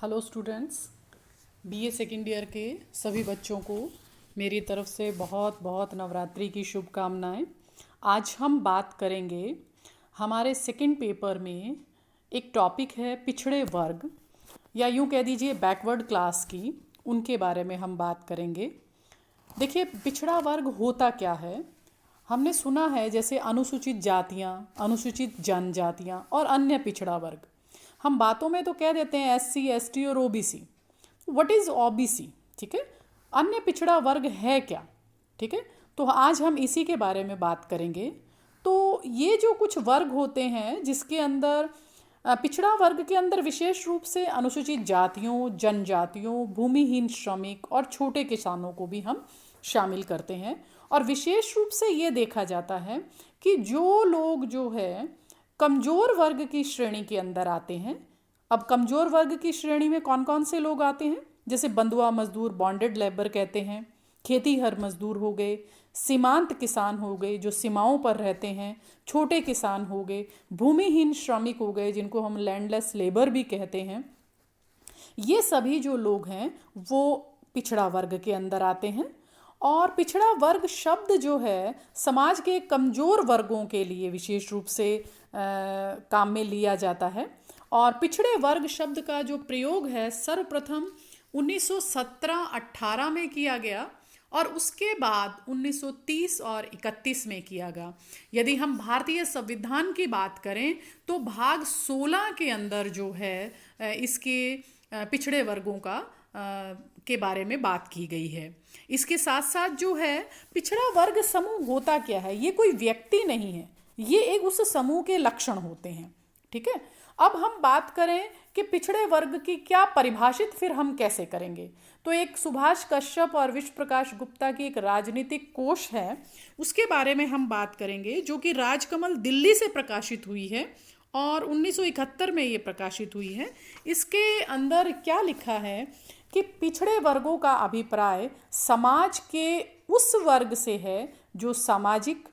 Hello students, BA second year के सभी बच्चों को मेरी तरफ से बहुत बहुत नवरात्रि की शुभकामनाएं। आज हम बात करेंगे हमारे सेकेंड पेपर में एक टॉपिक है पिछड़े वर्ग या यूं कह दीजिए बैकवर्ड क्लास की, उनके बारे में हम बात करेंगे। देखिए, पिछड़ा वर्ग होता क्या है। हमने सुना है जैसे अनुसूचित जातियाँ, अनुसूचित जनजातियाँ और अन्य पिछड़ा वर्ग। हम बातों में तो कह देते हैं एससी, एसटी और ओबीसी। What is OBC? ठीक है, अन्य पिछड़ा वर्ग है क्या? ठीक है, तो आज हम इसी के बारे में बात करेंगे। तो ये जो कुछ वर्ग होते हैं जिसके अंदर पिछड़ा वर्ग के अंदर विशेष रूप से अनुसूचित जातियों, जनजातियों, भूमिहीन श्रमिक और छोटे किसानों को भी हम शामिल करते हैं। और विशेष रूप से ये देखा जाता है कि जो लोग जो है कमज़ोर वर्ग की श्रेणी के अंदर आते हैं। अब कमज़ोर वर्ग की श्रेणी में कौन कौन से लोग आते हैं? जैसे बंधुआ मजदूर, बॉन्डेड लेबर कहते हैं, खेतीहर मजदूर हो गए, सीमांत किसान हो गए जो सीमाओं पर रहते हैं, छोटे किसान हो गए, भूमिहीन श्रमिक हो गए जिनको हम लैंडलेस लेबर भी कहते हैं। ये सभी जो लोग हैं वो पिछड़ा वर्ग के अंदर आते हैं। और पिछड़ा वर्ग शब्द जो है समाज के कमज़ोर वर्गों के लिए विशेष रूप से काम में लिया जाता है। और पिछड़े वर्ग शब्द का जो प्रयोग है सर्वप्रथम 1917-18 में किया गया और उसके बाद 1930 और 31 में किया गया। यदि हम भारतीय संविधान की बात करें तो भाग 16 के अंदर जो है इसके पिछड़े वर्गों का के बारे में बात की गई है। इसके साथ साथ जो है पिछड़ा वर्ग समूह होता क्या है? ये कोई व्यक्ति नहीं है, ये एक उस समूह के लक्षण होते हैं। ठीक है, अब हम बात करें कि पिछड़े वर्ग की क्या परिभाषित फिर हम कैसे करेंगे। तो एक सुभाष कश्यप और विश्व प्रकाश गुप्ता की एक राजनीतिक कोश है, उसके बारे में हम बात करेंगे, जो कि राजकमल दिल्ली से प्रकाशित हुई है और 1971 में ये प्रकाशित हुई है। इसके अंदर क्या लिखा है कि पिछड़े वर्गों का अभिप्राय समाज के उस वर्ग से है जो सामाजिक,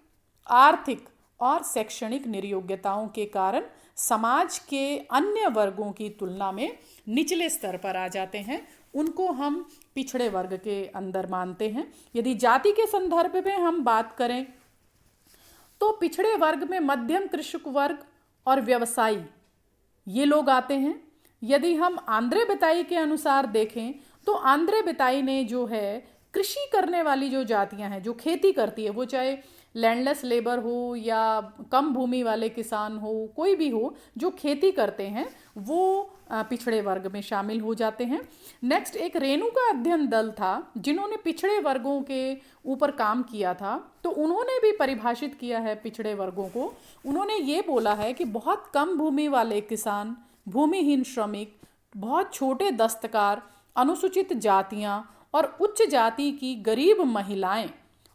आर्थिक और शैक्षणिक निर्योग्यताओं के कारण समाज के अन्य वर्गों की तुलना में निचले स्तर पर आ जाते हैं, उनको हम पिछड़े वर्ग के अंदर मानते हैं। यदि जाति के संदर्भ में हम बात करें तो पिछड़े वर्ग में मध्यम कृषक वर्ग और व्यवसायी ये लोग आते हैं। यदि हम आंद्रे बिताई के अनुसार देखें तो आंद्रे बिताई ने जो है कृषि करने वाली जो जातियां हैं, जो खेती करती है, वो चाहे लैंडलेस लेबर हो या कम भूमि वाले किसान हो, कोई भी हो जो खेती करते हैं, वो पिछड़े वर्ग में शामिल हो जाते हैं। नेक्स्ट एक रेणुका अध्ययन दल था जिन्होंने पिछड़े वर्गों के ऊपर काम किया था, तो उन्होंने भी परिभाषित किया है पिछड़े वर्गों को। उन्होंने ये बोला है कि बहुत कम भूमि वाले किसान, भूमिहीन श्रमिक, बहुत छोटे दस्तकार, अनुसूचित जातियां और उच्च जाति की गरीब महिलाएं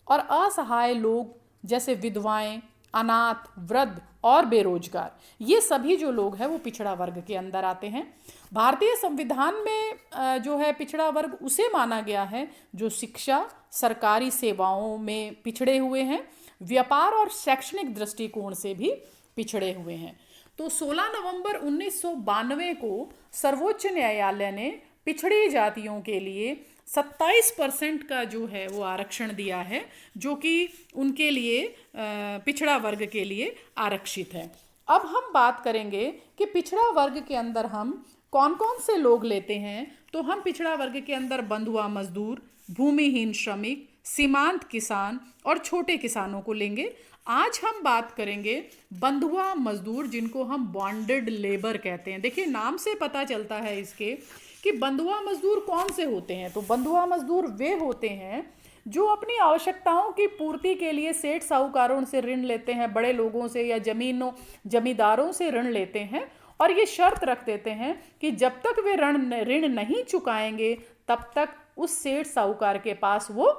और असहाय लोग जैसे विधवाएं, अनाथ, वृद्ध और बेरोजगार, ये सभी जो लोग हैं वो पिछड़ा वर्ग के अंदर आते हैं। भारतीय संविधान में जो है पिछड़ा वर्ग उसे माना गया है जो शिक्षा, सरकारी सेवाओं में पिछड़े हुए हैं, व्यापार और शैक्षणिक दृष्टिकोण से भी पिछड़े हुए हैं। तो 16 नवंबर 1992 को सर्वोच्च न्यायालय ने पिछड़ी जातियों के लिए 27% का जो है वो आरक्षण दिया है, जो कि उनके लिए पिछड़ा वर्ग के लिए आरक्षित है। अब हम बात करेंगे कि पिछड़ा वर्ग के अंदर हम कौन कौन से लोग लेते हैं। तो हम पिछड़ा वर्ग के अंदर बंधुआ मजदूर, भूमिहीन श्रमिक, सीमांत किसान और छोटे किसानों को लेंगे। आज हम बात करेंगे बंधुआ मजदूर, जिनको हम बॉन्डेड लेबर कहते हैं। देखिए, नाम से पता चलता है इसके कि बंधुआ मजदूर कौन से होते हैं। तो बंधुआ मजदूर वे होते हैं जो अपनी आवश्यकताओं की पूर्ति के लिए सेठ साहूकारों से ऋण लेते हैं, बड़े लोगों से या जमींदारों से ऋण लेते हैं, और ये शर्त रख देते हैं कि जब तक वे ऋण नहीं चुकाएंगे तब तक उस सेठ साहूकार के पास वो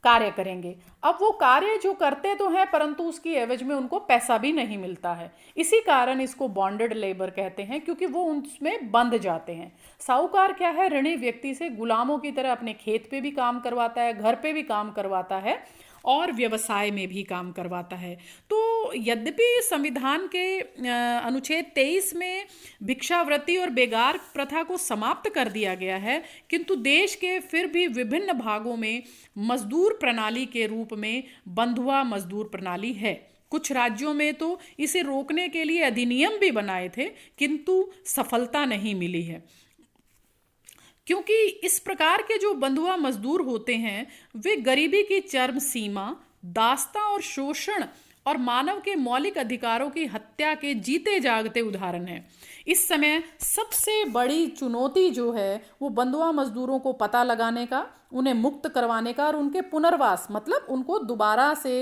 कार्य करेंगे। अब वो कार्य जो करते तो हैं परंतु उसकी एवज में उनको पैसा भी नहीं मिलता है। इसी कारण इसको बॉन्डेड लेबर कहते हैं, क्योंकि वो उसमें बंध जाते हैं। साहूकार क्या है? ऋणी व्यक्ति से गुलामों की तरह अपने खेत पे भी काम करवाता है, घर पे भी काम करवाता है और व्यवसाय में भी काम करवाता है। तो यद्यपि संविधान के अनुच्छेद 23 में भिक्षावृत्ति और बेगार प्रथा को समाप्त कर दिया गया है, किंतु देश के फिर भी विभिन्न भागों में मजदूर प्रणाली के रूप में बंधुआ मजदूर प्रणाली है। कुछ राज्यों में तो इसे रोकने के लिए अधिनियम भी बनाए थे, किंतु सफलता नहीं मिली है, क्योंकि इस प्रकार के जो बंधुआ मजदूर होते हैं वे गरीबी की चरम सीमा, दास्ता और शोषण और मानव के मौलिक अधिकारों की हत्या के जीते जागते उदाहरण हैं। इस समय सबसे बड़ी चुनौती जो है वो बंधुआ मजदूरों को पता लगाने का, उन्हें मुक्त करवाने का और उनके पुनर्वास मतलब उनको दोबारा से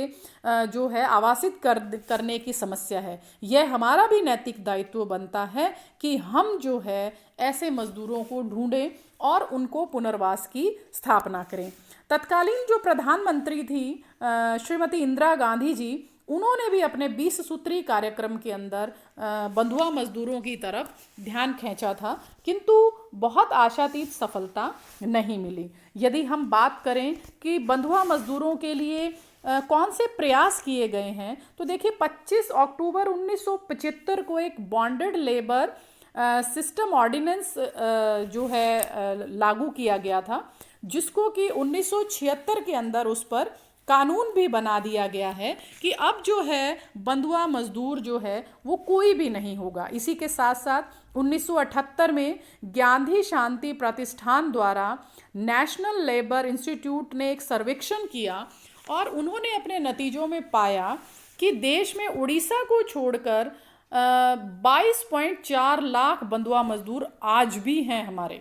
जो है आवासित करने की समस्या है। यह हमारा भी नैतिक दायित्व बनता है कि हम जो है ऐसे मजदूरों को ढूंढें और उनको पुनर्वास की स्थापना करें। तत्कालीन जो प्रधानमंत्री थी श्रीमती इंदिरा गांधी जी, उन्होंने भी अपने 20 सूत्री कार्यक्रम के अंदर बंधुआ मजदूरों की तरफ ध्यान खींचा था, किंतु बहुत आशातीत सफलता नहीं मिली। यदि हम बात करें कि बंधुआ मजदूरों के लिए कौन से प्रयास किए गए हैं, तो देखिए 25 अक्टूबर 1975 को एक बॉन्डेड लेबर सिस्टम ऑर्डिनेंस जो है लागू किया गया था, जिसको कि 1976 के अंदर उस पर कानून भी बना दिया गया है कि अब जो है बंधुआ मजदूर जो है वो कोई भी नहीं होगा। इसी के साथ साथ 1978 में गांधी शांति प्रतिष्ठान द्वारा नेशनल लेबर इंस्टीट्यूट ने एक सर्वेक्षण किया और उन्होंने अपने नतीजों में पाया कि देश में उड़ीसा को छोड़कर 22.4 लाख बंधुआ मजदूर आज भी हैं हमारे।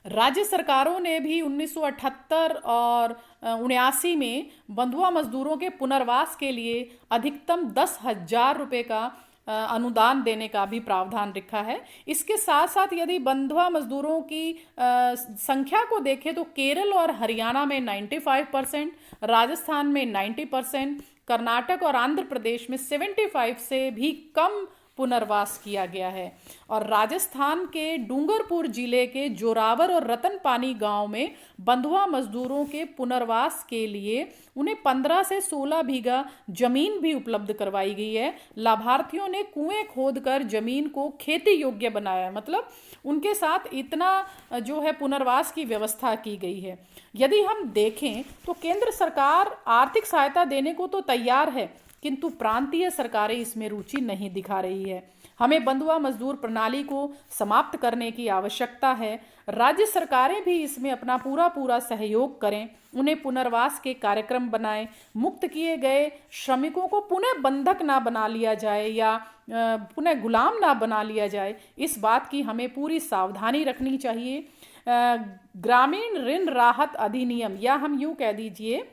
राज्य सरकारों ने भी 1978 और 79 में बंधुआ मजदूरों के पुनर्वास के लिए अधिकतम 10,000 रुपये का अनुदान देने का भी प्रावधान रखा है। इसके साथ साथ यदि बंधुआ मजदूरों की संख्या को देखें तो केरल और हरियाणा में 95%, राजस्थान में 90%, कर्नाटक और आंध्र प्रदेश में 75 से भी कम पुनर्वास किया गया है। और राजस्थान के डूंगरपुर जिले के जोरावर और रतनपानी गांव में बंधुआ मजदूरों के पुनर्वास के लिए उन्हें 15 से 16 बीघा जमीन भी उपलब्ध करवाई गई है। लाभार्थियों ने कुएं खोदकर जमीन को खेती योग्य बनाया, मतलब उनके साथ इतना जो है पुनर्वास की व्यवस्था की गई है। यदि हम देखें तो केंद्र सरकार आर्थिक सहायता देने को तो तैयार है, किंतु प्रांतीय सरकारें इसमें रुचि नहीं दिखा रही है। हमें बंधुआ मजदूर प्रणाली को समाप्त करने की आवश्यकता है। राज्य सरकारें भी इसमें अपना पूरा सहयोग करें, उन्हें पुनर्वास के कार्यक्रम बनाएं, मुक्त किए गए श्रमिकों को पुनः बंधक ना बना लिया जाए या पुनः गुलाम ना बना लिया जाए, इस बात की हमें पूरी सावधानी रखनी चाहिए। ग्रामीण ऋण राहत अधिनियम या हम यूँ कह दीजिए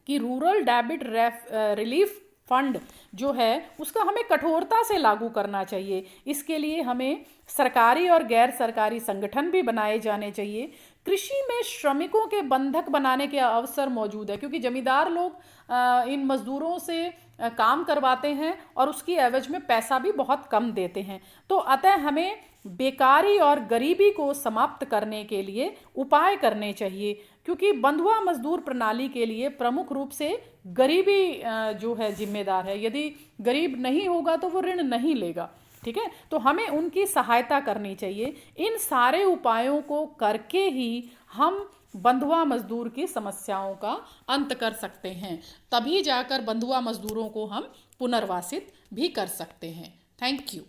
कि रूरल डेबिट रिलीफ फंड जो है उसका हमें कठोरता से लागू करना चाहिए। इसके लिए हमें सरकारी और गैर सरकारी संगठन भी बनाए जाने चाहिए। कृषि में श्रमिकों के बंधक बनाने के अवसर मौजूद है, क्योंकि जमींदार लोग इन मजदूरों से काम करवाते हैं और उसकी एवज में पैसा भी बहुत कम देते हैं। तो अतः हमें बेकारी और गरीबी को समाप्त करने के लिए उपाय करने चाहिए, क्योंकि बंधुआ मजदूर प्रणाली के लिए प्रमुख रूप से गरीबी जो है जिम्मेदार है। यदि गरीब नहीं होगा तो वो ऋण नहीं लेगा, ठीक है। तो हमें उनकी सहायता करनी चाहिए। इन सारे उपायों को करके ही हम बंधुआ मजदूर की समस्याओं का अंत कर सकते हैं, तभी जाकर बंधुआ मजदूरों को हम पुनर्वासित भी कर सकते हैं। Thank you.